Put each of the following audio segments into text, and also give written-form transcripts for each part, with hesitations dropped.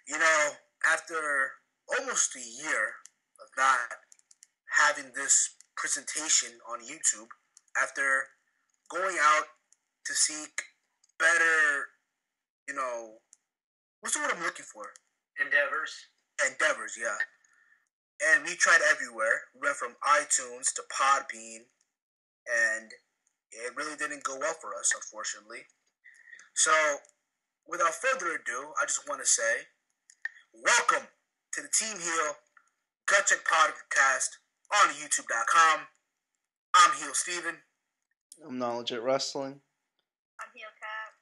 You know, after almost a year of not having this presentation on YouTube, after going out to seek better, what's the word I'm looking for? Endeavors, yeah. And we tried everywhere. We went from iTunes to Podbean, and it really didn't go well for us, unfortunately. So, without further ado, I just want to say, welcome to the Team Heel GutCheck podcast on YouTube.com. I'm Heel Steven. I'm NonLegitWrestling. I'm HEELKat.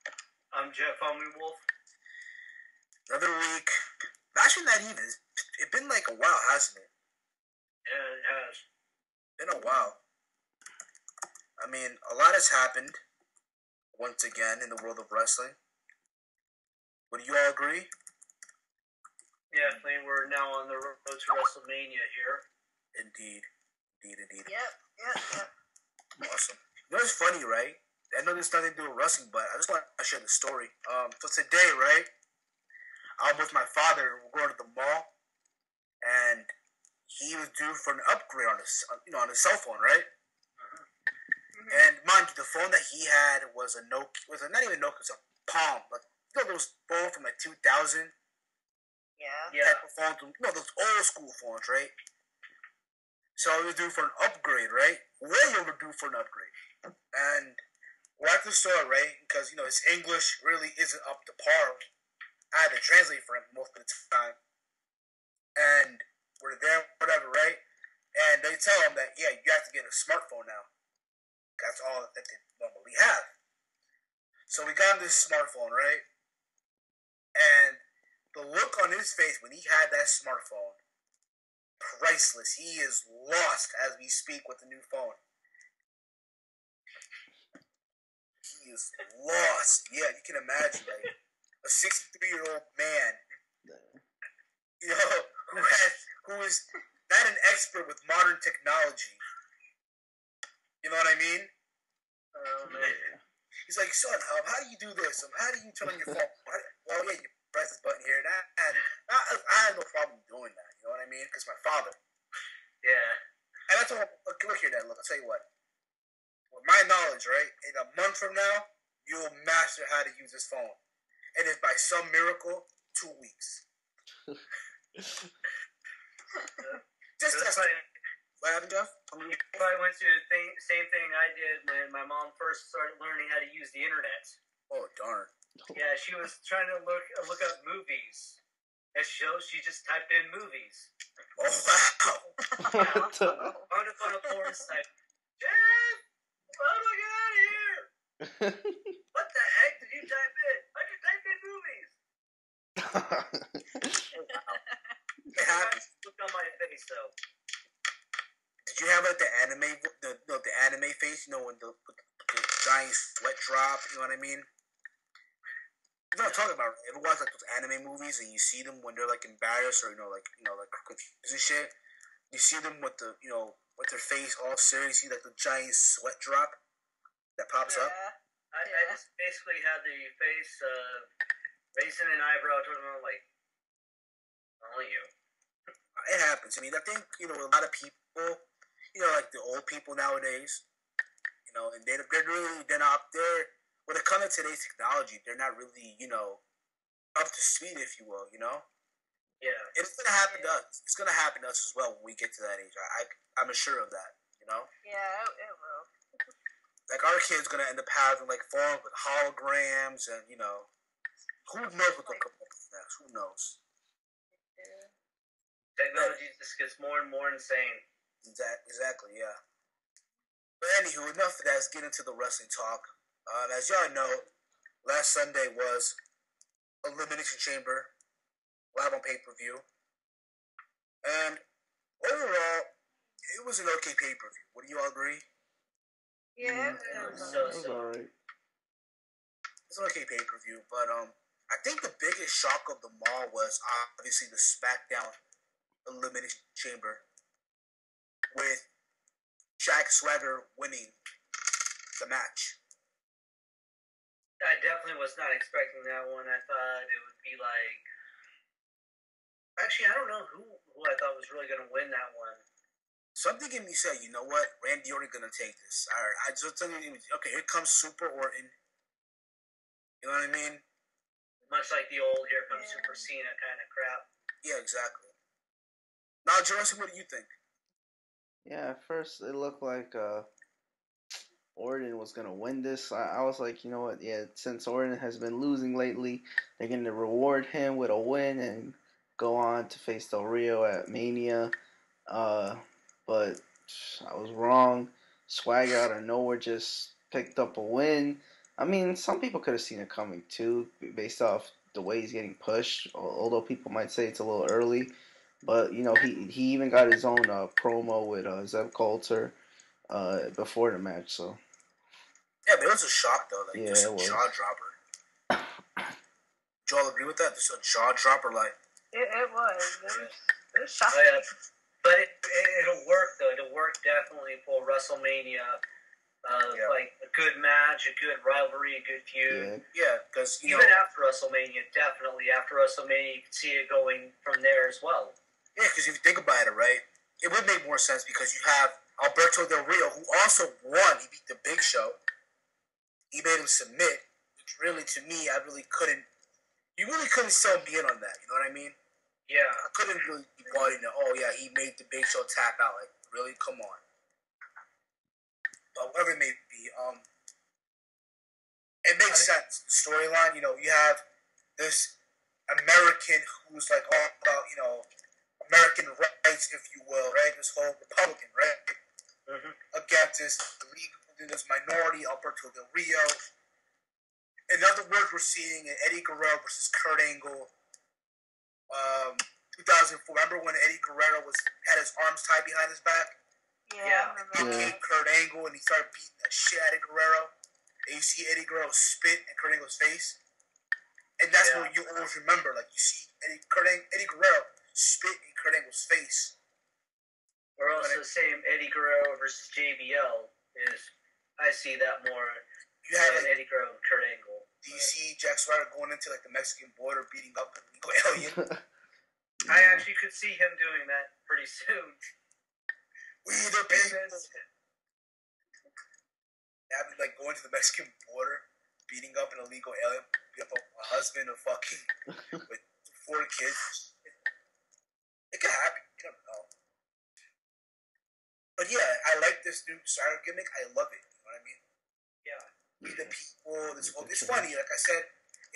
I'm JeffHungrywolf. Another week. Actually, not even. It's been like a while, hasn't it? Yeah, it has. Been a while. I mean, a lot has happened once again in the world of wrestling. Would you all agree? Yeah, I think we're now on the road to WrestleMania here. Indeed. Yep. Awesome. You know what's funny, right? I know there's nothing to do with wrestling, but I just want to share the story. So today, right, I'm with my father. We're going to the mall, and he was due for an upgrade on his, on his cell phone, right? Mm-hmm. And mind you, the phone that he had was a Nokia. Not even Nokia. It was a Palm. Like, those phones from like 2000. Yeah. Type of phones. Those old school phones, right? So he was due for an upgrade, right? Way overdue for an upgrade. And we're at the store, right? Because, his English really isn't up to par. I had to translate for him most of the time. And we're there, whatever, right? And they tell him that, yeah, you have to get a smartphone now. That's all that they normally have. So we got him this smartphone, right? And the look on his face when he had that smartphone, priceless. He is lost as we speak with the new phone. He is lost. Yeah, you can imagine, like a 63-year-old man, who is not an expert with modern technology. You know what I mean? Oh man. He's like, son, how do you do this? How do you turn on your phone? Well, yeah, you press this button here. And I had no problem doing that. You know what I mean? Because my father. Yeah. And I told him, look here, Dad. Look, I'll tell you what. With my knowledge, right, in a month from now, you'll master how to use this phone. And if by some miracle, 2 weeks. Just test it. What happened, Jeff? You probably went through the same thing I did when my mom first started learning how to use the internet. Oh, darn. Yeah, she was trying to look up movies. And she just typed in movies. Oh, wow. On a porn site. Jeff! How do I get out of here? What the heck did you type in? I just typed in movies. It happens. Look on my face, though. Did you have like the anime face? When the giant sweat drop. You know what I mean? You know what I'm talking about? Right? Ever watch like those anime movies and you see them when they're like embarrassed or like confused and shit? You see them with the with their face all serious. You see like the giant sweat drop that pops up. I just basically had the face raising an eyebrow to them like, only you. It happens. I mean, I think a lot of people, like the old people nowadays, and they're not there. When it comes to today's technology, they're not really, up to speed, if you will, Yeah. It's gonna happen to us. It's gonna happen to us as well when we get to that age. I'm assured of that, Yeah, it will. Like our kids gonna end up having like phones with holograms and who knows what they'll come up with next? Who knows? Yeah. Technology just gets more and more insane. Exactly, yeah. But anywho, enough of that. Let's get into the wrestling talk. As y'all know, last Sunday was Elimination Chamber live on pay-per-view. And overall, it was an okay pay-per-view. Would you all agree? Yeah. It was alright. It's an okay pay-per-view, but I think the biggest shock of them all was obviously the SmackDown Elimination Chamber with Jack Swagger winning the match. I definitely was not expecting that one. I thought it would be like Actually, I don't know who I thought was really going to win that one. Something in me said, you know what? Randy Orton gonna take this. All right, I just tell you, okay, here comes Super Orton. You know what I mean? Much like the old "Here Comes Super Cena" kind of crap. Yeah, exactly. Now, Jurassic, what do you think? Yeah, at first it looked like Orton was gonna win this. I was like, you know what? Yeah, since Orton has been losing lately, they're gonna reward him with a win and go on to face Del Rio at Mania. But I was wrong. Swagger out of nowhere just picked up a win. I mean, some people could have seen it coming too, based off the way he's getting pushed. Although people might say it's a little early, but you know, he even got his own promo with Zeb Coulter before the match. So Yeah, but it was a shock though. Like, yeah, just it a was. jaw dropper. Do y'all agree with that? Just a jaw dropper, like. It was. It was shocking. Oh, yeah. But it'll work though. It'll work definitely for WrestleMania. Like a good match, a good rivalry, a good feud. Yeah, because even after WrestleMania, definitely after WrestleMania, you can see it going from there as well. Yeah, because if you think about it, right, it would make more sense because you have Alberto Del Rio, who also won. He beat the Big Show. He made him submit, which really, to me, I really couldn't. You really couldn't sell me in on that. You know what I mean? Yeah. I couldn't really be bought into. Oh yeah, he made the Big Show tap out. Like, really? Come on. But whatever it may be, it makes sense. The storyline, you have this American who's like all about, American rights, if you will, right? This whole Republican, right? Mm-hmm. Against this minority, Alberto Del Rio. In other words, we're seeing an Eddie Guerrero versus Kurt Angle. 2004. Remember when Eddie Guerrero had his arms tied behind his back? Yeah. He came Kurt Angle and he started beating the shit out of Eddie Guerrero. And you see Eddie Guerrero spit in Kurt Angle's face. And that's what you always remember. Like, you see Eddie Guerrero spit in Kurt Angle's face. Or also the same Eddie Guerrero versus JBL is, I see that more than Eddie Guerrero and Kurt Angle. Do you see Jack Swagger going into like the Mexican border beating up an illegal alien? I actually could see him doing that pretty soon. We the people. I'd be like going to the Mexican border, beating up an illegal alien, beat up a husband of fucking with 4 kids. It could happen. You don't know. But yeah, I like this new Swagger gimmick. I love it. You know what I mean? Yeah. We the people. It's funny. Like I said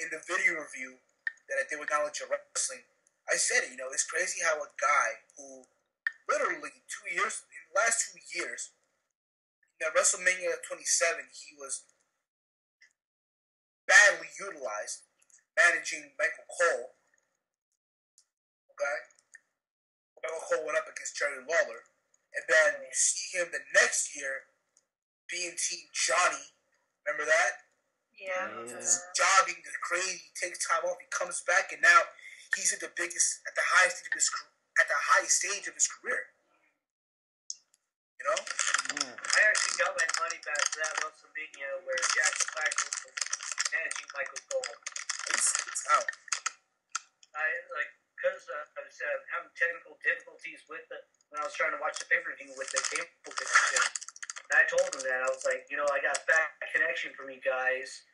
in the video review that I did with NonLegitWrestling, I said it. It's crazy how a guy who literally in the last 2 years, at WrestleMania 27, he was badly utilized, managing Michael Cole. Okay? Michael Cole went up against Jerry Lawler. And then you see him the next year being Team Johnny. Remember that? Yeah. He's jogging crazy, he takes time off, he comes back, and now he's at the highest stage of his career. You know? Yeah. I actually got my money back for that WrestleMania where Jack Swagger was managing Michael Cole. It's out. Because I was having technical difficulties with it when I was trying to watch the pay-per-view with the cable connection. And I told him that. I was like, I got bad connection from you guys.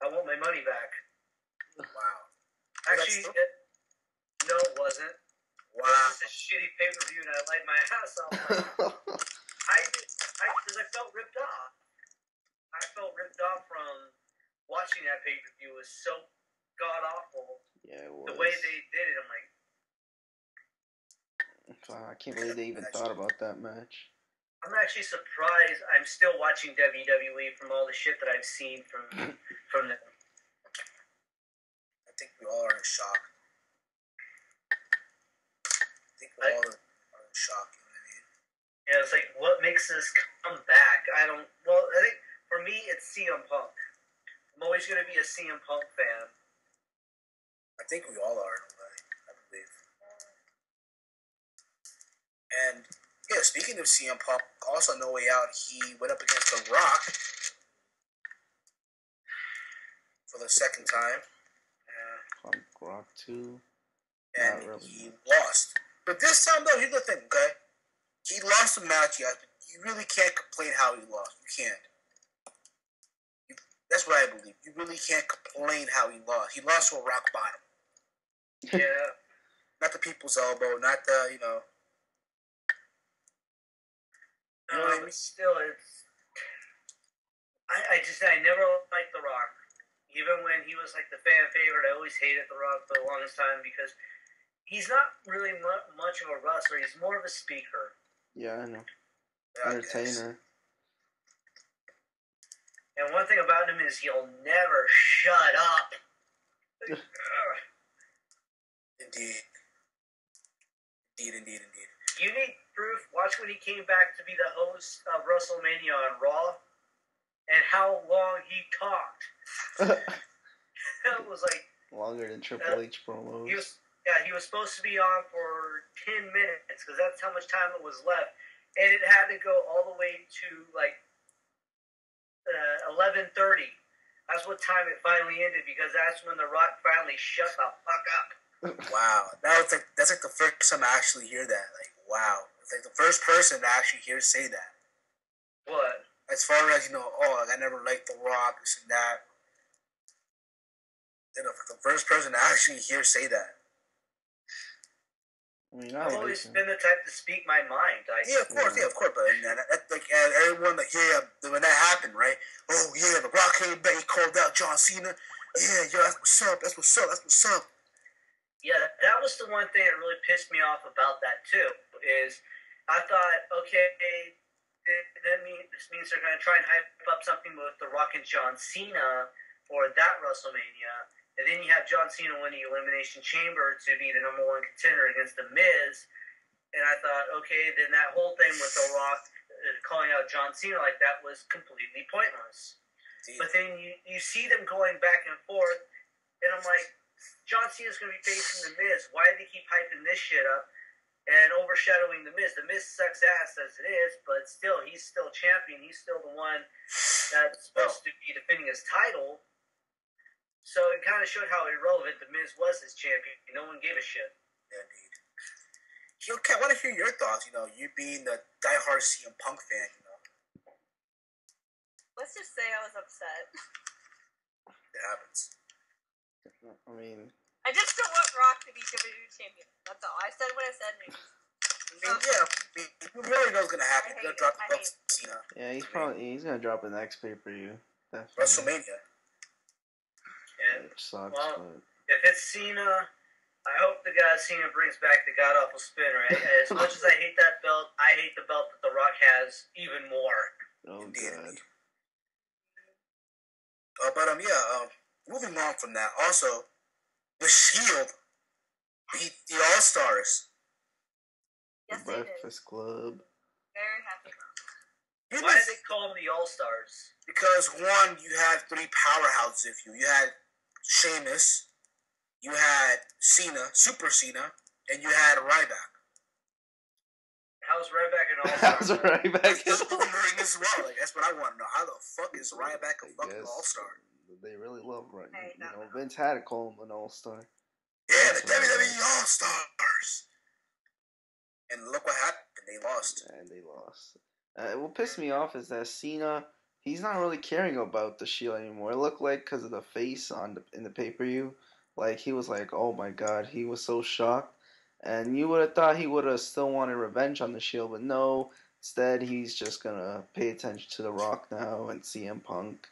I want my money back. Wow. Actually, no, it wasn't. Wow. It was just a shitty pay-per-view and I light my ass off. Because I felt ripped off. I felt ripped off from watching that pay-per-view. It was so god-awful. Yeah, it was. The way they did it, I'm like... I can't believe they even thought about that match. I'm actually surprised I'm still watching WWE from all the shit that I've seen from them. I think we all are in shock. I think we all are in shock, you know what I mean? Yeah, it's like, what makes this come back? I think, for me, it's CM Punk. I'm always going to be a CM Punk fan. I think we all are in a way, I believe. And, yeah, speaking of CM Punk, also No Way Out, he went up against The Rock for the second time. Punk Rock 2. And he lost. But this time, though, here's the thing, okay? He lost the match, yeah, but you really can't complain how he lost. You can't. That's what I believe. You really can't complain how he lost. He lost to a rock bottom. Yeah. Not the people's elbow, not the, you know. You know what I mean? But still, it's... I never liked The Rock. Even when he was like the fan favorite, I always hated The Rock for the longest time because he's not really much of a wrestler. He's more of a speaker. Yeah, I know. Yeah, Entertainer. And one thing about him is he'll never shut up. Indeed. You need proof. Watch when he came back to be the host of WrestleMania on Raw and how long he talked. That was like... Longer than Triple H promos. He was supposed to be on for 10 minutes because that's how much time it was left. And it had to go all the way to like 11:30. That's what time it finally ended because that's when The Rock finally shut the fuck up. Wow. That's like the first time I actually hear that. Like, wow. It's like the first person to actually hear say that. What? As far as, you know, like I never liked The Rock, this and that. You know, the first person to actually hear say that. I mean, I've always been the type to speak my mind. Yeah, of course. But everyone, like, when that happened, right? Oh, yeah, The Rock came back, he called out John Cena. Yeah, that's what's up. Yeah, that was the one thing that really pissed me off about that, too, is I thought, okay, this means they're going to try and hype up something with The Rock and John Cena for that WrestleMania. And then you have John Cena win the Elimination Chamber to be the number one contender against The Miz. And I thought, okay, then that whole thing with The Rock calling out John Cena like that was completely pointless. But then you see them going back and forth, and I'm like, John Cena's going to be facing The Miz. Why do they keep hyping this shit up and overshadowing The Miz? The Miz sucks ass as it is, but still, he's still champion. He's still the one that's supposed to be defending his title. So it kind of showed how irrelevant The Miz was as champion. No one gave a shit. Yeah, indeed. HEELKat, I want to hear your thoughts. You know, you being the diehard CM Punk fan, you know. Let's just say I was upset. It happens. I mean... I just don't want Rock to be WWE champion. That's all. I said what I said. We already know what's going to happen. He's going to drop the belt to Cena. Yeah, he's going to drop the next pay-per-view. Definitely. WrestleMania. And, Which sucks, well, but... if it's Cena, I hope the guy Cena brings back the god-awful spinner. As much as I hate that belt, I hate the belt that The Rock has even more. Oh, Indeed. God. Moving on from that, also, the Shield beat the All-Stars. Yes, The they did. Breakfast Club. Very happy. Why did they call them the All-Stars? Because, one, you had three powerhouses, if you. You had Sheamus, you had Cena, Super Cena, and you had Ryback. How's Ryback an All-Star? How's Ryback? That's wondering as well. Like, that's what I want to know. How the fuck is Ryback a fucking guess All-Star? They really love Ryback. Hey, You know, Vince had to call him an All-Star. Yeah, That's the what I WWE All-Stars. And look what happened. They lost. And they lost. What pissed me off is that Cena, he's not really caring about the Shield anymore. It looked like because of the face in the pay-per-view, like he was like, oh my god, he was so shocked. And you would have thought he would have still wanted revenge on the Shield, but no. Instead, he's just gonna pay attention to The Rock now and CM Punk.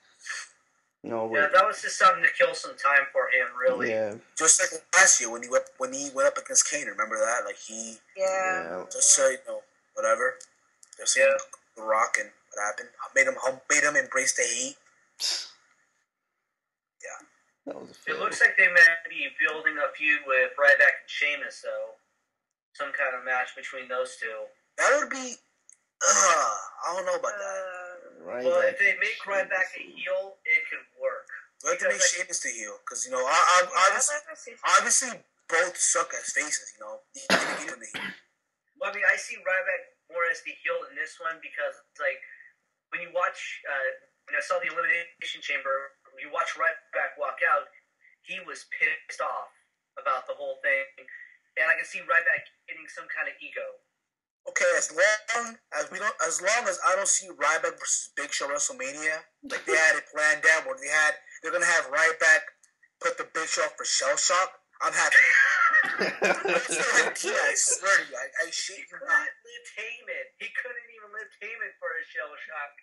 You know, yeah, that was just something to kill some time for him, really. Yeah. Just like last year when he went up against Kane. Remember that? Like Yeah. just so you know, whatever. Just saying The Rock and what happened. Made him embrace the heat. Yeah. That was It looks like they might be building a feud with Ryback and Sheamus, though. Some kind of match between those two. That would be. I don't know about that. Right. Well, if they make Ryback a heel, it could work. We have to make Sheamus the heel, because, you know, obviously both suck as faces, you know. Well, I mean, I see Ryback more as the heel in this one because it's like when you watch, when I saw the Elimination Chamber, when you watch Ryback walk out, he was pissed off about the whole thing. And like can see Ryback getting some kind of ego. Okay, as long as I don't see Ryback versus Big Show WrestleMania, like they had it planned out, where they're gonna have Ryback put the Big Show for Shell Shock. I'm happy. I swear to you, I shit you not. He couldn't even lift Heyman for a Shell Shock.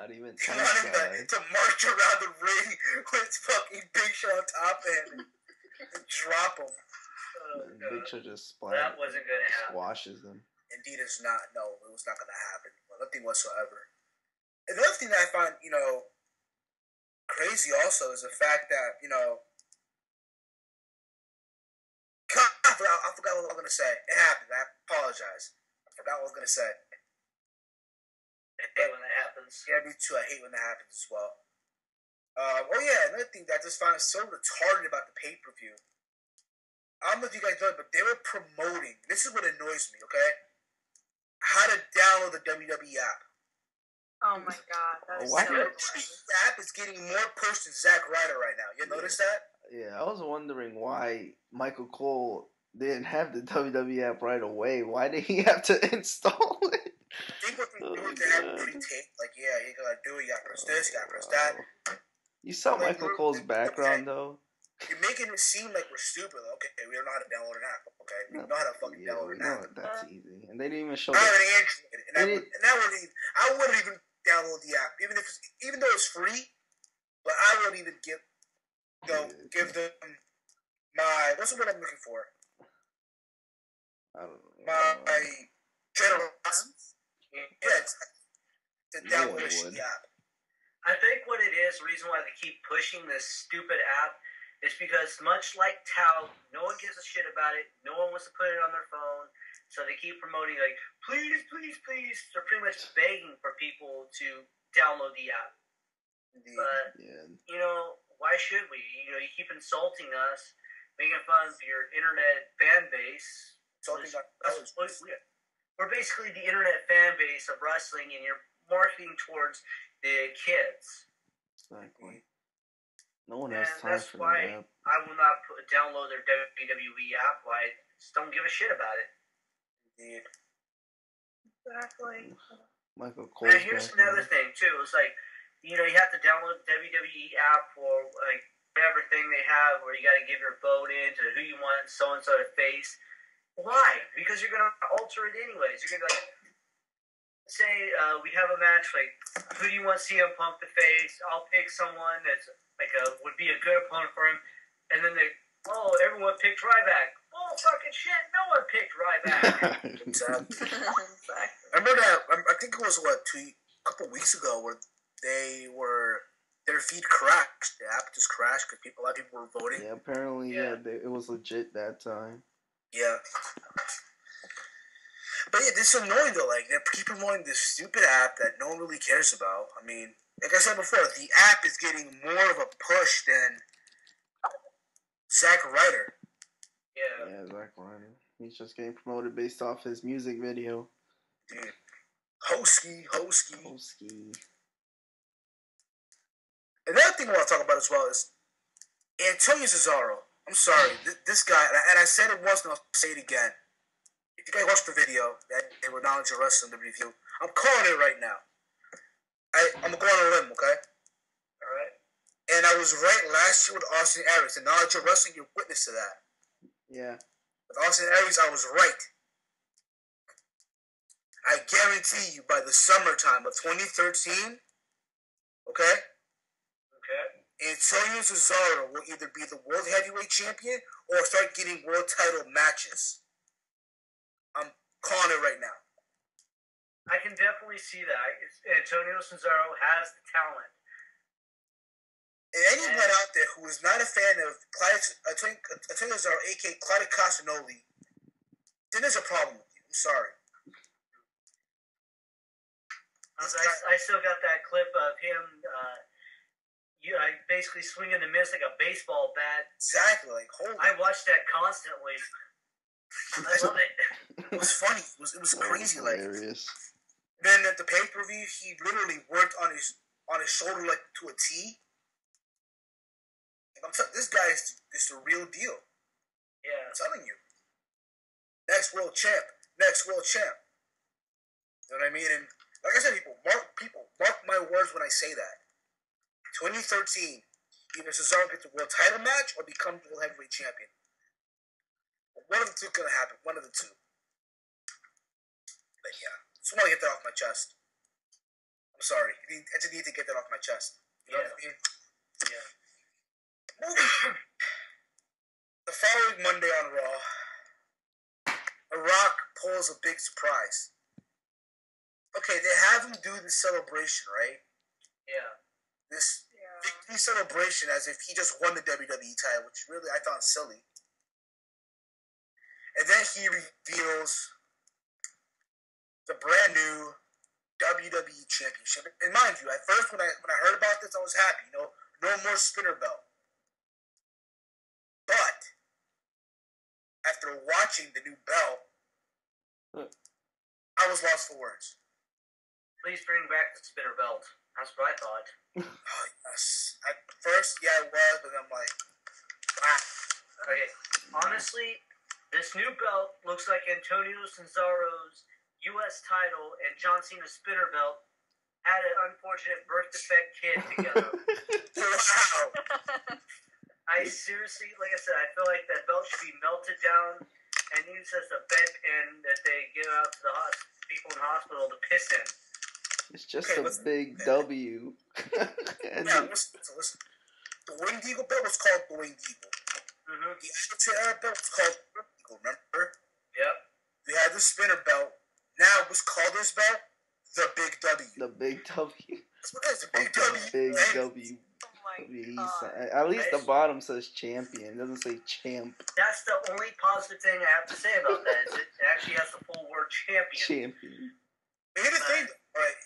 Not even You want him to march around the ring with fucking Big Show on top of him and drop him. Big Show just that wasn't gonna happen. Squashes them. Indeed, it's not. No, it was not gonna happen. Nothing whatsoever. And the other thing that I find, crazy also is the fact that, I forgot what I was gonna say. It happened. I apologize. I forgot what I was gonna say. I hate when that happens. Yeah, me too. I hate when that happens as well. Another thing that I just found so retarded about the pay-per-view. I don't know if you guys know it, but they were promoting. This is what annoys me, okay? How to download the WWE app. Oh my god, that is so annoying. The app is getting more pushed than Zack Ryder right now. You notice that? Yeah, I was wondering why Michael Cole didn't have the WWE app right away. Why did he have to install it? I think what they do is they have pre-taped. Like, yeah, you gotta do it. You gotta press this, you gotta press that. You saw Michael Cole's background, though? You're making it seem like we're stupid. Okay, we don't know how to download an app. Okay, we know how to fucking download an app. That's easy. And they didn't even show I have an Android, I wouldn't even download the app, even though it's free. But I wouldn't even give them my, what's the word I'm looking for? I don't know. My general to download the app. I think what it is, the reason why they keep pushing this stupid app is because much like Tout, no one gives a shit about it. No one wants to put it on their phone. So they keep promoting like, please, please, please. They're pretty much begging for people to download the app. Indeed. But, why should we? You keep insulting us, making fun of your internet fan base. We're basically the internet fan base of wrestling, and you're marketing towards the kids. Exactly. No one has time for that app. I will not download their WWE app. I just don't give a shit about it. Indeed. Exactly. Michael Cole. And here's another thing too. It's like, you have to download the WWE app for like whatever thing they have, where you got to give your vote in to who you want so and so to face. Why? Because you're gonna alter it anyways. You're gonna say we have a match. Like, who do you want CM Punk to face? I'll pick someone that's would be a good opponent for him. And then everyone picked Ryback. Oh, fucking shit, no one picked Ryback. Exactly. I remember that, I think it was, a couple weeks ago, where their feed crashed. The app just crashed because a lot of people were voting. Yeah, apparently, it was legit that time. Yeah. But yeah, this is annoying though. Like, they keep promoting this stupid app that no one really cares about. I mean, like I said before, the app is getting more of a push than Zack Ryder. Yeah, Zack Ryder. He's just getting promoted based off his music video. Dude. Hosky. Another thing I want to talk about as well is Antonio Cesaro. I'm sorry, this guy, and I said it once and I'll say it again. If you guys watched the video that they were NonLegitWrestling the review, I'm calling it right now. I'm going on a limb, okay? Alright. And I was right last year with Austin Aries. And NonLegitWrestling, you're witness to that. Yeah. With Austin Aries, I was right. I guarantee you by the summertime of 2013, okay? Antonio Cesaro will either be the World Heavyweight Champion or start getting world title matches. I'm calling it right now. I can definitely see that. Antonio Cesaro has the talent. And anyone out there who is not a fan of Antonio Cesaro, a.k.a. Claudio Castagnoli, then there's a problem with you. I'm sorry. I still got that clip of him basically swinging the miss like a baseball bat. Exactly. Like, I watched that constantly. I love it. It was funny. It was crazy. Hilarious. Then at the pay-per-view, he literally worked on his shoulder like to a T. I'm telling this guy is just a real deal. Yeah. I'm telling you. next world champ. Next world champ. You know what I mean? And like I said, mark my words when I say that. 2013, either Cesaro gets a world title match or becomes world heavyweight champion. One of the two is gonna happen. One of the two. But yeah, just want to get that off my chest. I'm sorry. I just need to get that off my chest. You know what I mean? Yeah. Moving. The following Monday on Raw, The Rock pulls a big surprise. Okay, they have him do this celebration, right? Yeah. This victory celebration as if he just won the WWE title, which really I found silly. And then he reveals the brand new WWE Championship. And mind you, at first when I heard about this, I was happy. You know, no more spinner belt. But after watching the new belt, I was lost for words. Please bring back the spinner belt. That's what I thought. Oh, yes. At first, yeah, it was, but I'm like, ah. Okay, honestly, this new belt looks like Antonio Cesaro's U.S. title and John Cena's spinner belt had an unfortunate birth defect kid together. Wow. I seriously, like I said, I feel like that belt should be melted down and used as a bedpan that they give out to the people in the hospital to piss in. It's just Okay, a big W. Yeah, listen. The Winged Eagle belt was called the Winged Eagle. Mm-hmm. The Attitude Era belt was called the Eagle, remember? Yep. We had the spinner belt. Now what's called this belt? The Big W. The big W. That's what it is, the Big W. Big right? W. Oh my god. At least the bottom says champion. It doesn't say champ. That's the only positive thing I have to say about that. Is it actually has the full word champion. Champion. And here's the thing, right?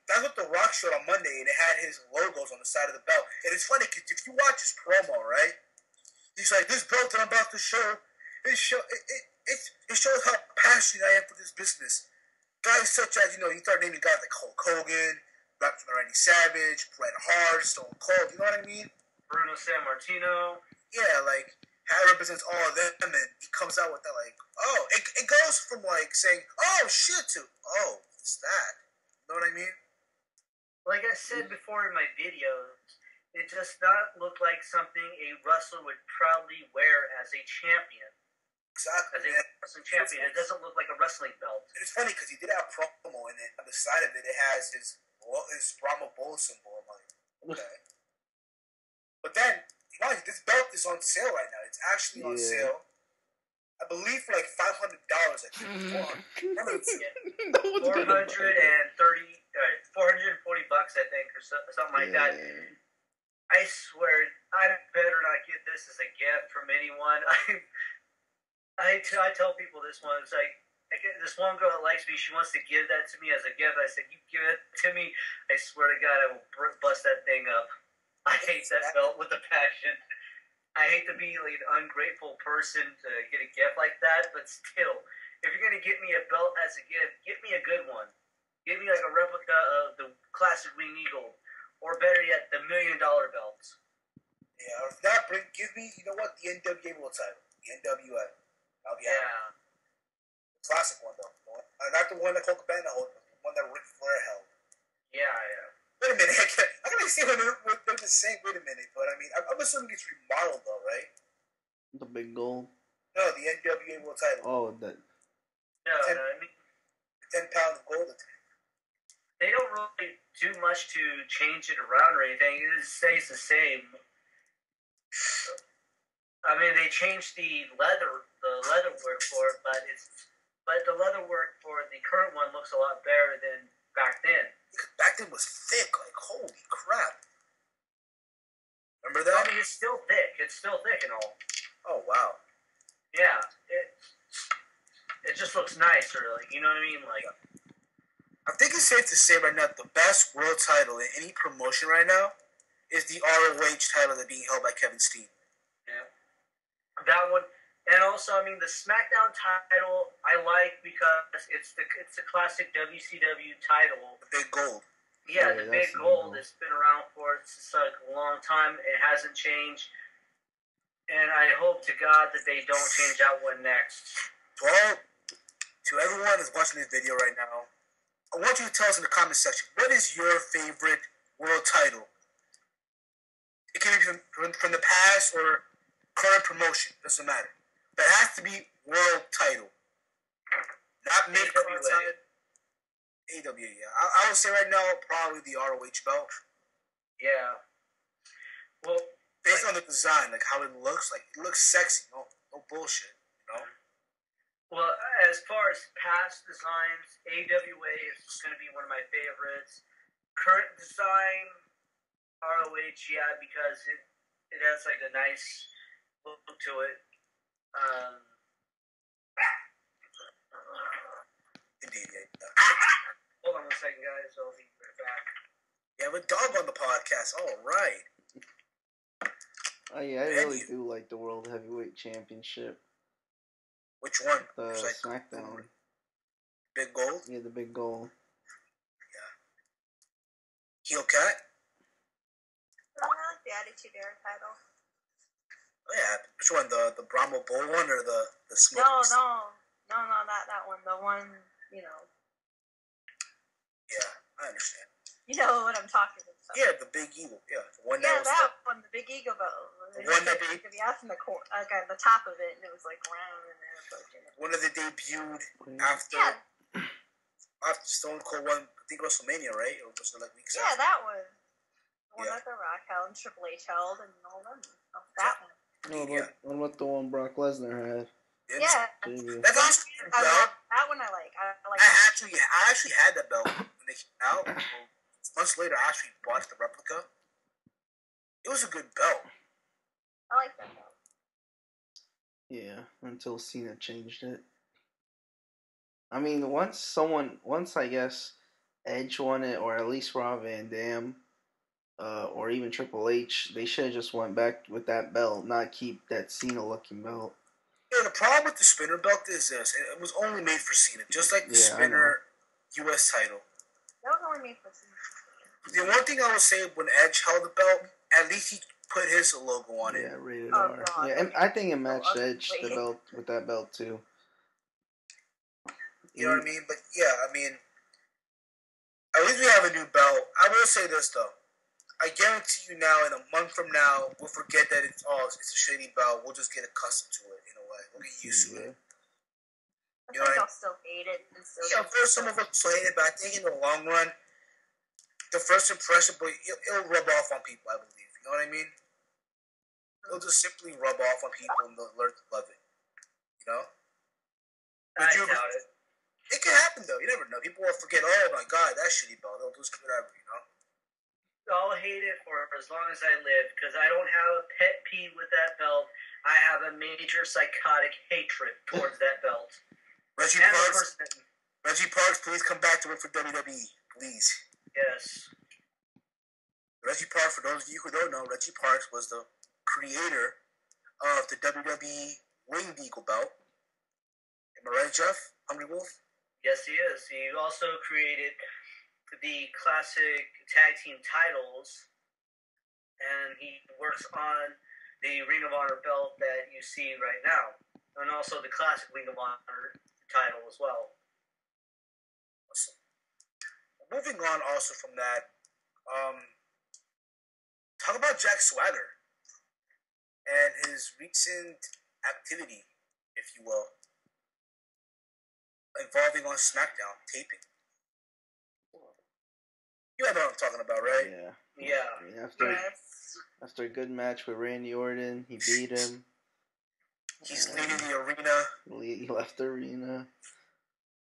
That's what The Rock showed on Monday, and it had his logos on the side of the belt. And it's funny because if you watch his promo, right, he's like, "This belt that I'm about to show, it shows how passionate I am for this business." Guys such as, you start naming guys like Hulk Hogan, Randy Savage, Bret Hart, Stone Cold. You know what I mean? Bruno Sammartino. Yeah, like how it represents all of them, and he comes out with that like, oh, it goes from like saying, "Oh shit," to, "Oh, it's that." You know what I mean? Like I said before in my videos, it does not look like something a wrestler would proudly wear as a champion. Exactly. As a wrestling champion. It doesn't look like a wrestling belt. And it's funny because he did have a promo, and then on the side of it, it has his Brahma Bull symbol. I'm like, okay. But then, mind you, this belt is on sale right now. It's actually on sale. I believe for like $500. I think. $440, I think, or something like that. I swear, I better not get this as a gift from anyone. I tell people this one. It's like, I get this one girl that likes me. She wants to give that to me as a gift. I said, "You give it to me. I swear to God, I will bust that thing up." I hate that belt with a passion. I hate to be like an ungrateful person to get a gift like that, but still, if you're gonna get me a belt as a gift, get me a good one. Give me like a replica of the classic Winged Eagle, or better yet, the $1 million belts. Yeah, or if not, give me, you know what, the NWA World title, the NWA. I'll be happy. The classic one though, not the one that Colt Cabana held, but the one that Ric Flair held. Yeah. Wait a minute, I gotta see what they're the same. Wait a minute, but I mean, I'm assuming it's remodeled though, right? The big goal. No, the NWA World title. Oh, that. No, I mean, 10 pounds of gold. They don't really do much to change it around or anything. It stays the same. I mean, they changed the leather work for it, but the leather work for the current one looks a lot better than back then. Back then was thick, like holy crap. Remember that? I mean, it's still thick. It's still thick and all. Oh wow. Yeah, it just looks nicer. Like, you know what I mean? Like, I think it's safe to say right now the best world title in any promotion right now is the ROH title that's being held by Kevin Steen. Yeah, that one. And also, I mean, the SmackDown title I like because it's a classic WCW title. The big gold. Yeah, the big gold. It's been around for like a long time. It hasn't changed. And I hope to God that they don't change that one next. To everyone that's watching this video right now, I want you to tell us in the comment section, what is your favorite world title? It can be from the past or current promotion. Doesn't matter. But it has to be world title. Not mid-card title. AWA, yeah. I would say right now, probably the ROH belt. Yeah. Well, based on the design, like how it looks sexy. No bullshit, you know? Well, as far as past designs, AWA is going to be one of my favorites. Current design, ROH, yeah, because it has like a nice look to it. Indeed, yeah. Hold on a second, guys. I'll be right back. You have a dog on the podcast. All right. Oh yeah, I really do like the World Heavyweight Championship. Which one? The SmackDown. Big Gold? Yeah, the Big Gold. Yeah. HEELKat? I like the Attitude Era title. Oh, yeah. Which one? The Brahma Bull one or the Smoke? No, that one. The one, you know. Yeah, I understand. You know what I'm talking about. Yeah, the Big Eagle. Yeah, the one that was one, the Big Eagle belt. The one that could be out in the the top of it, and it was like round and then one of the debuted after Stone Cold won, I think WrestleMania, right? Or was it like weeks after? that one. The one that The Rock held and Triple H held and all them. Oh, that one. What about the one Brock Lesnar had? Yeah. That one I like. I actually had that belt when they came out. Months later, I actually bought the replica. It was a good belt. I like that belt. Yeah, until Cena changed it. I mean, once I guess Edge won it, or at least Rob Van Dam, or even Triple H, they should have just went back with that belt, not keep that Cena-looking belt. Yeah, the problem with the spinner belt is this: it was only made for Cena, just like the spinner U.S. title. That was only made for Cena. The one thing I would say when Edge held the belt, at least he put his logo on it. Yeah, rated R. God. Yeah, and I think it matched Edge the belt with that belt too. You know what I mean? But yeah, I mean, at least we have a new belt. I will say this though: I guarantee you now, in a month from now, we'll forget that it's a shitty belt. We'll just get accustomed to it in a way. We'll get used to it. I think I'll still hate it. Yeah, of course, some of us will hate it, but I think in the long run, the first impression, but it'll rub off on people, I believe. You know what I mean? It'll just simply rub off on people and they'll learn to love it. You know? I doubt it. It can happen, though. You never know. People will forget, oh my god, that shitty belt. They'll just whatever, you know? I'll hate it for as long as I live, because I don't have a pet peeve with that belt. I have a major psychotic hatred towards that belt. Reggie Parks, please come back to work for WWE. Please. Yes. Reggie Parks, for those of you who don't know, Reggie Parks was the creator of the WWE Winged Eagle belt. Am I right, Jeff? Hungrywolf? Yes, he is. He also created the classic tag team titles, and he works on the Ring of Honor belt that you see right now, and also the classic Ring of Honor title as well. Awesome. Moving on also from that, talk about Jack Swagger and his recent activity, if you will, involving on SmackDown taping. You know what I'm talking about, right? Yeah. I mean, after a good match with Randy Orton, he beat him. He's leaving the arena. He left the arena.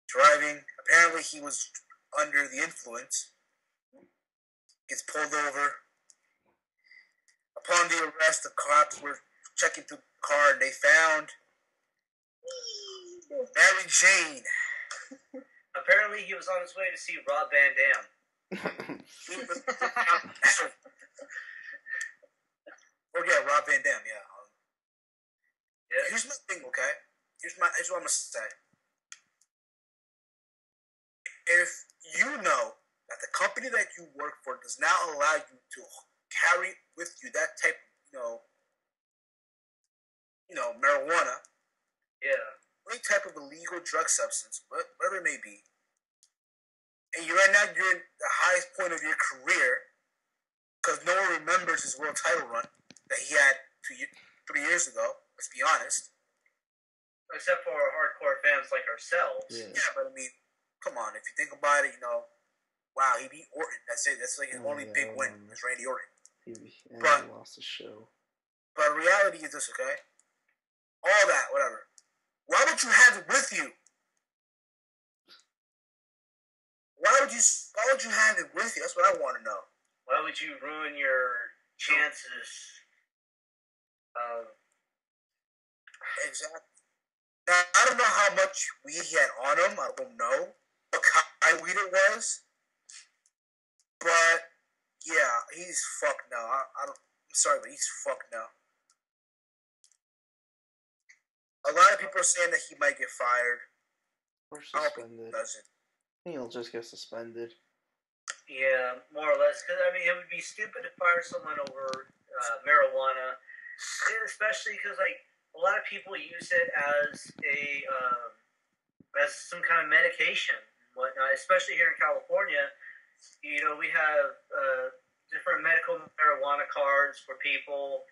Driving. Apparently he was under the influence. Gets pulled over. Upon the arrest, the cops were checking through the car and they found Mary Jane. Apparently he was on his way to see Rob Van Dam. Or yeah, Rob Van Dam, yeah. Here's my thing, okay? Here's what I'm gonna say. If you know that the company that you work for does not allow you to carry with you that type of, marijuana. Yeah. Let me type of illegal drug substance, whatever it may be, and you're right now you're in the highest point of your career, because no one remembers his world title run that he had 3 years ago. Let's be honest. Except for hardcore fans like ourselves. Yeah, but I mean, come on. If you think about it, wow, he beat Orton. That's it. That's like his only big win. Is Randy Orton. He lost the show. But reality is this, okay? All that, whatever. Why would you have it with you? Why would you have it with you? That's what I want to know. Why would you ruin your chances of... Exactly. Now, I don't know how much weed he had on him. I don't know what kind of weed it was. But, yeah, he's fucked now. I'm sorry, but he's fucked now. A lot of people are saying that he might get fired. Or I hope he suspended. doesn't. I think he'll just get suspended. Yeah, more or less. Because, I mean, it would be stupid to fire someone over marijuana. Especially because, like, a lot of people use it as as some kind of medication and whatnot. Especially here in California, we have different medical marijuana cards for people.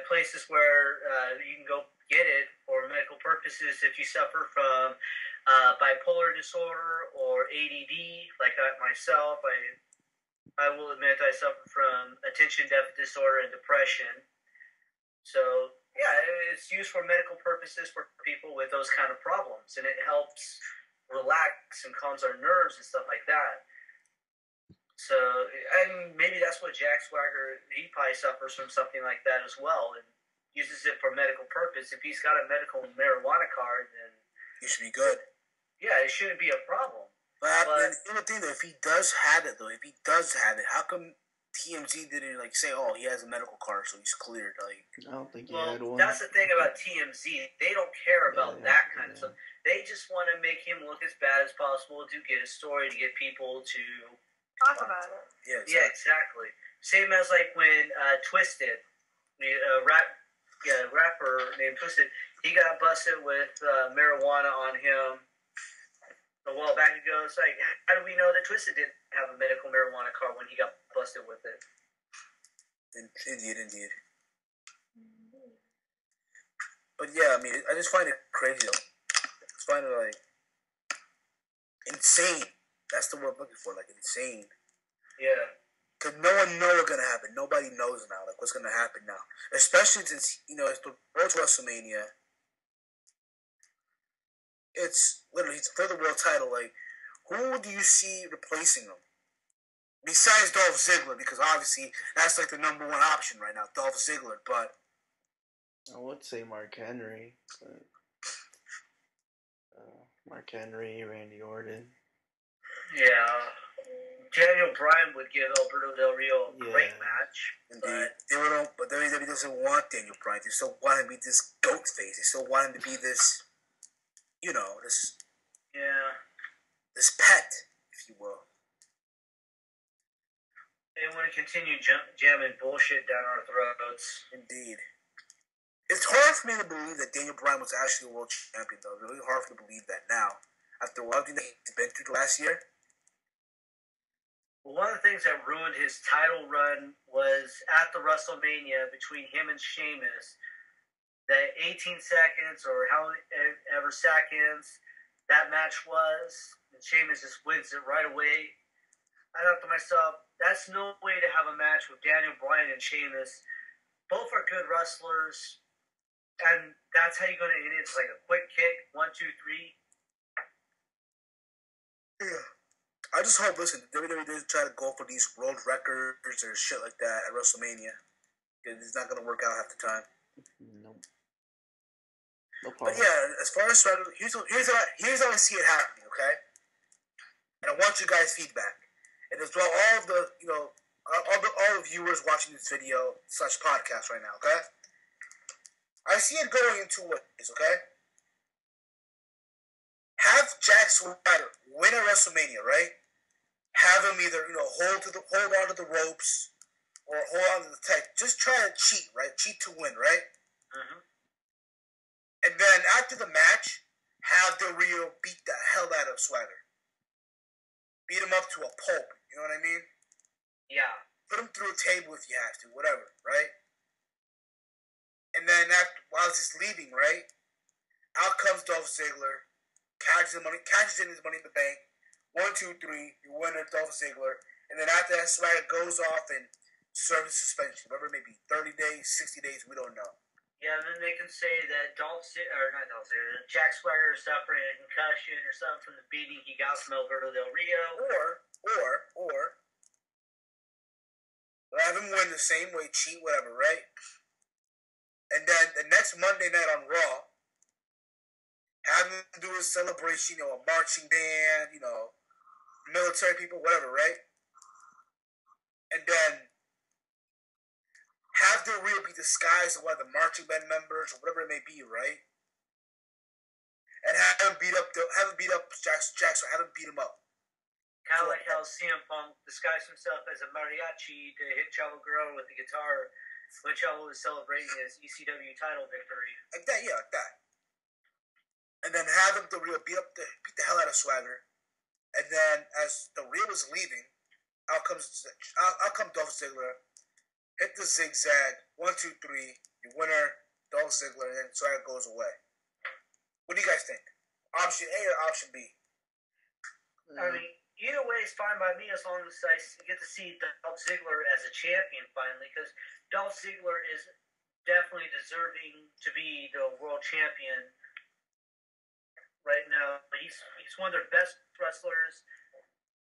Places where you can go get it for medical purposes if you suffer from bipolar disorder or ADD, like myself. I will admit I suffer from attention deficit disorder and depression. So, yeah, it's used for medical purposes for people with those kind of problems, and it helps relax and calms our nerves and stuff like that. So, and maybe that's what Jack Swagger, he probably suffers from something like that as well, and uses it for medical purpose. If he's got a medical marijuana card, then... He should be good. Yeah, it shouldn't be a problem. But the other thing, though, if he does have it, how come TMZ didn't, say, oh, he has a medical card, so he's cleared? I don't think he had one. That's the thing about TMZ. They don't care about that kind of stuff. They just want to make him look as bad as possible to get a story, to get people to... talk about it. Yeah, exactly. Same as like when Twisted, a rapper named Twisted, he got busted with marijuana on him a while back ago. It's like, how do we know that Twisted didn't have a medical marijuana card when he got busted with it? Indeed. But yeah, I mean, I just find it crazy though. I just find it insane. That's the word I'm looking for, insane. Yeah. Because no one knows what's going to happen. Nobody knows now, what's going to happen now. Especially since, it's the World WrestleMania. It's literally, it's for the world title. Who do you see replacing him? Besides Dolph Ziggler, because obviously that's the number one option right now, Dolph Ziggler. But I would say Mark Henry. But, Mark Henry, Randy Orton. Yeah. Daniel Bryan would give Alberto Del Rio a great match. Indeed. But WWE doesn't want Daniel Bryan. They still want him to be this goat face. They still want him to be this, this... Yeah. This pet, if you will. They want to continue jamming bullshit down our throats. Indeed. It's hard for me to believe that Daniel Bryan was actually a world champion, though. It's really hard for me to believe that now. After everything that he's been through the last year. Well, one of the things that ruined his title run was at the WrestleMania between him and Sheamus. The 18 seconds or however seconds that match was, and Sheamus just wins it right away. I thought to myself, that's no way to have a match with Daniel Bryan and Sheamus. Both are good wrestlers, and that's how you're going to end it. It's like a quick kick, 1, 2, 3. Yeah. I just hope, listen, WWE doesn't try to go for these world records or shit like that at WrestleMania. It's not going to work out half the time. Nope. But yeah, as far as here's how I see it happening, okay? And I want you guys' feedback, and as well all of the all the viewers watching this video / podcast right now, okay? I see it going into what is okay. Have Jack Swagger win at WrestleMania, right? Have him either hold on to the ropes or hold on to the tag. Just try to cheat, right? Cheat to win, right? Mm-hmm. And then after the match, have Del Rio beat the hell out of Swagger. Beat him up to a pulp. You know what I mean? Yeah. Put him through a table if you have to, whatever, right? And then while he's leaving, right? Out comes Dolph Ziggler, cashes in his money in the bank. 1, 2, 3, your winner, Dolph Ziggler. And then after that, Swagger goes off and serves suspension. Whatever it may be, 30 days, 60 days, we don't know. Yeah, and then they can say that Jack Swagger is suffering a concussion or something from the beating he got from Alberto Del Rio. Or have him win the same way, cheat, whatever, right? And then the next Monday night on Raw, have him do a celebration, a marching band, military people, whatever, right? And then have Del Rio be disguised as one of the marching band members or whatever it may be, right? And have him beat up Jackson, have him beat him up. Kind of like how CM Punk disguised himself as a mariachi to hit Chavo Guerrero with the guitar when Chavo was celebrating his ECW title victory. Like that, yeah, like that. And then have him Del Rio beat the hell out of Swagger. And then as Del Rio was leaving, out come Dolph Ziggler, hit the zigzag, 1, 2, 3, your winner, Dolph Ziggler, and then Swagger goes away. What do you guys think? Option A or option B? I mean, either way is fine by me as long as I get to see Dolph Ziggler as a champion finally, because Dolph Ziggler is definitely deserving to be the world champion right now. He's one of their best wrestlers,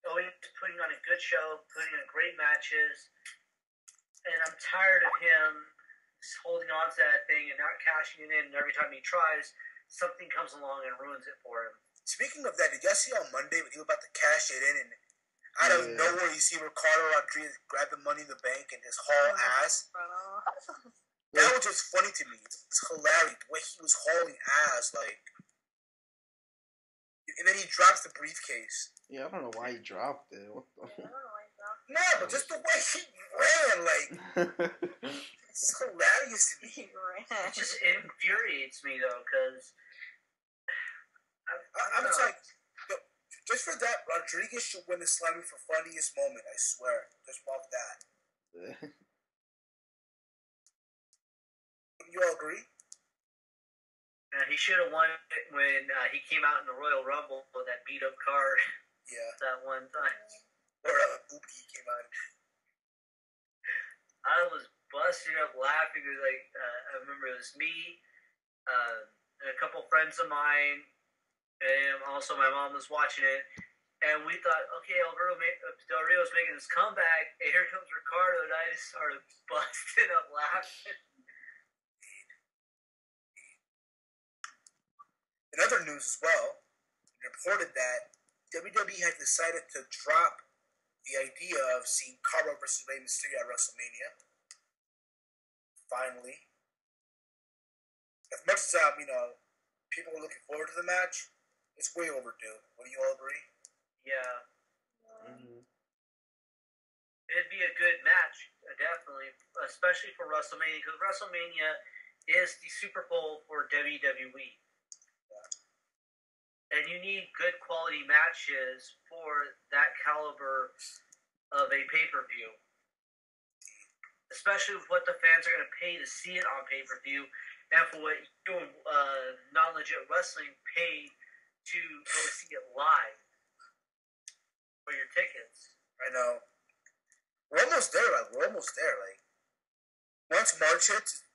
always putting on a good show, putting on great matches, and I'm tired of him holding on to that thing and not cashing it in, and every time he tries, something comes along and ruins it for him. Speaking of that, did y'all see on Monday when he was about to cash it in and out of nowhere you see Ricardo Rodriguez grab the money in the bank and just haul ass? That was just funny to me. It's hilarious the way he was hauling ass, like. And then he drops the briefcase. Yeah, I don't know why he dropped it. What the? No, but just the way he ran, like. It's hilarious to me. It just infuriates me though, because I'm just like, just for that, Rodriguez should win the Slammy for funniest moment. I swear, just off that. You all agree? He should have won it when he came out in the Royal Rumble with that beat up car. Yeah. That one time. Or Boopy came out. I was busting up laughing. It was like, I remember it was me, and a couple friends of mine, and also my mom was watching it. And we thought, okay, Del Rio's making his comeback, and here comes Ricardo, and I just started busting up laughing. In other news as well, it reported that WWE had decided to drop the idea of seeing Carmelo versus Rey Mysterio at WrestleMania. Finally. As much as, people were looking forward to the match, it's way overdue. Would you all agree? Yeah. Mm-hmm. It'd be a good match, definitely, especially for WrestleMania, because WrestleMania is the Super Bowl for WWE. And you need good quality matches for that caliber of a pay-per-view. Especially with what the fans are going to pay to see it on pay-per-view, and for what you and NonLegitWrestling pay to go see it live for your tickets. I know. We're almost there, once March hits,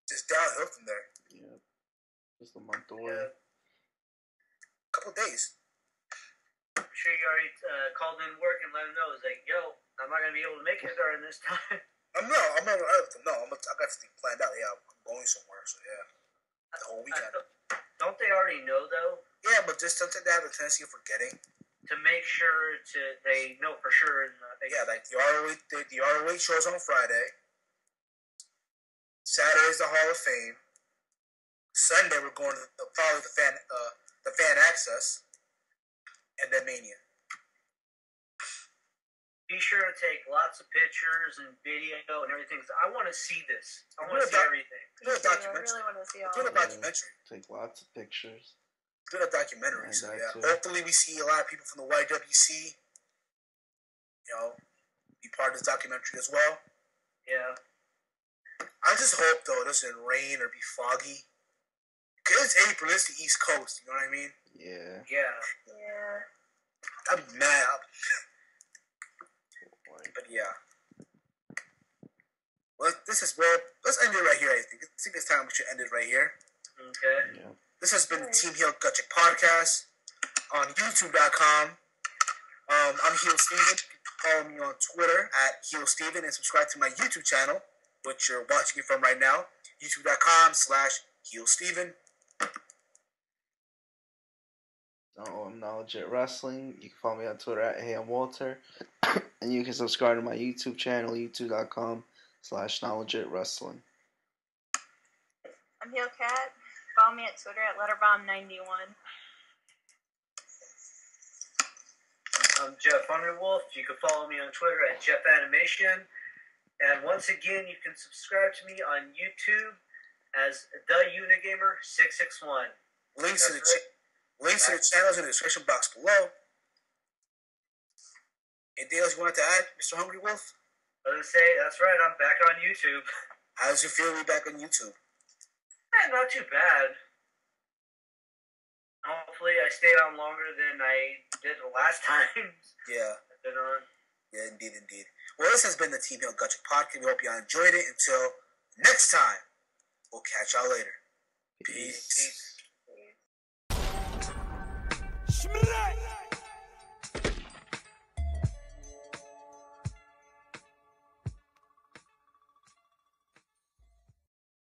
just downhill from there. Yeah. Just a month away. Yeah. Couple days. I'm sure you already called in work and let him know. It's like, yo, I'm not gonna be able to make it during this time. I got something planned out. Yeah, I'm going somewhere. So yeah, the whole weekend. Don't they already know though? Yeah, but just something they have a tendency of forgetting. To make sure they know for sure. Yeah, like the ROH shows on Friday. Saturday's the Hall of Fame. Sunday we're going to follow the fan access, and then Mania. be sure to take lots of pictures and video and everything. I want to see this. I want to see everything. Do a documentary. I really want to see all Do a of it. documentary. Take lots of pictures. Do a documentary. And So that yeah, too. hopefully we see a lot of people from the YWC. You know, be part of this documentary as well. Yeah. I just hope though it doesn't rain or be foggy. Cause it's April, it's the East Coast. You know what I mean? Yeah. Yeah. Yeah. I'd be mad. But yeah. Well, let's end it right here. I think it's time we should end it right here. Okay. Yeah. This has been the Team Heel GutCheck podcast on YouTube.com. I'm Heel Steven. Follow me on Twitter at Heel Steven and subscribe to my YouTube channel, which you're watching it from right now. YouTube.com/Heel Steven. I'm NonLegitWrestling. You can follow me on Twitter at HeyI'mWalter. And you can subscribe to my YouTube channel, youtube.com/NonLegitWrestling. I'm HEELKat. Follow me at Twitter at Letterbomb91. I'm JeffHungrywolf. You can follow me on Twitter at JeffAnimation. And once again, you can subscribe to me on YouTube as TheUnigamer661. Links to the channels in the description box below. Anything else you wanted to add, Mr. Hungry Wolf? I was going to say, that's right, I'm back on YouTube. How does it feel to be back on YouTube? Not too bad. Hopefully I stayed on longer than I did the last times Yeah. I've been on. Yeah, indeed. Well, this has been the Team Heel GutCheck podcast. We hope you all enjoyed it. Until next time, we'll catch y'all later. Peace. Peace.